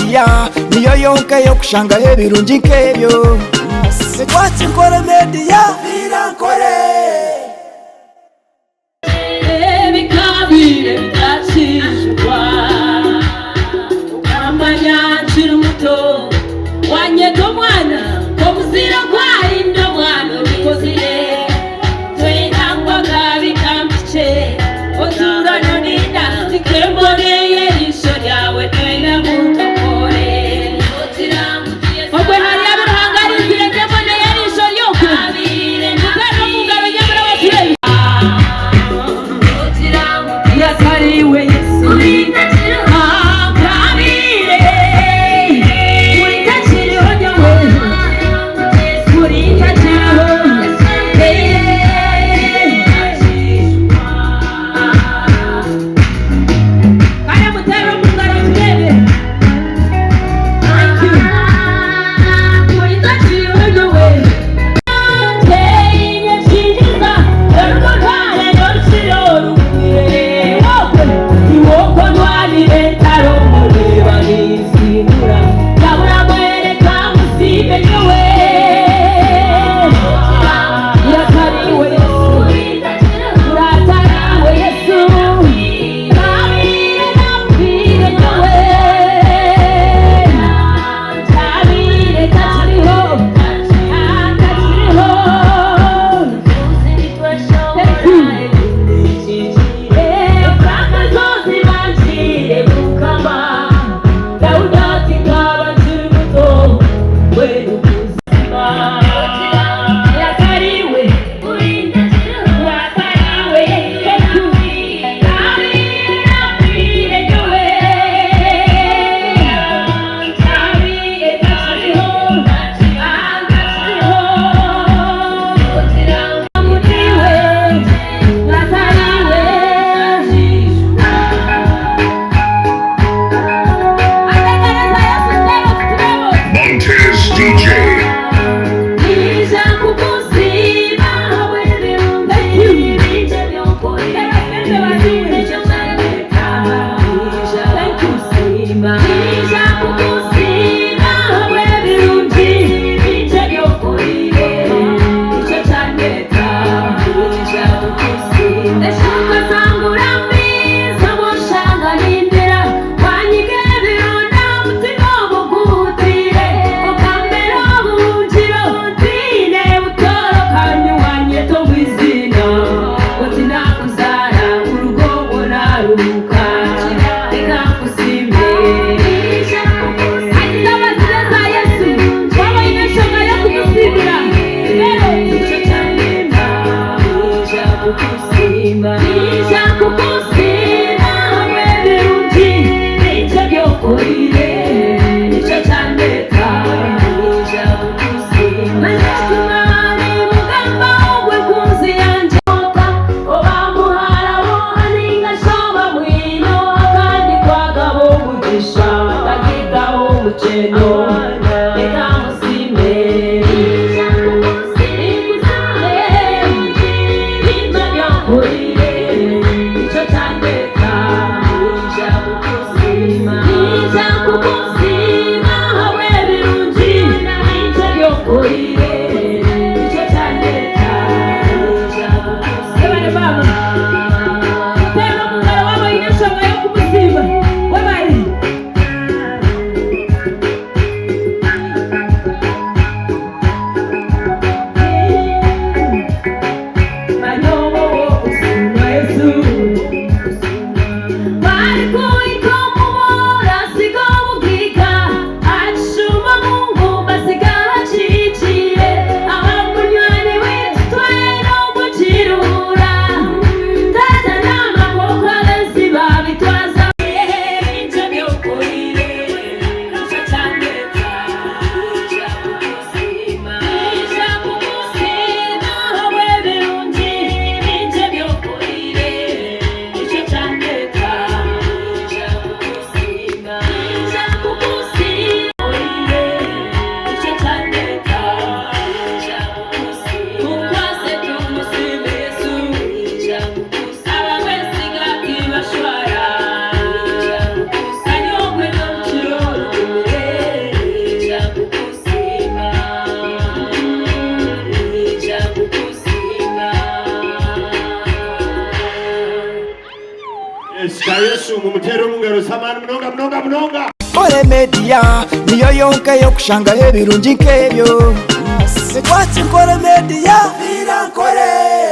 media niyo yonka yo kushangaho ebirungi nk'ebyo. Watch Nkore Media birankore ebikabire bitashishwa ukamanya nkiri muto wanyega omwana omuzira gwalinda omwana obikozire twetangwaga bikampice otura noninda tikembone yerisho lyawe twena mutokore ogwe hari abiruhangarizire tembone yerisho lyokwe mutano mungaro nyamara waturebe yakariwe Yesu Yesu mumutere umungaro samana mnonga. Kore Media niyo yonka yokushangaho ebirungi nk'ebyo. Sekwati Kore Media birankore.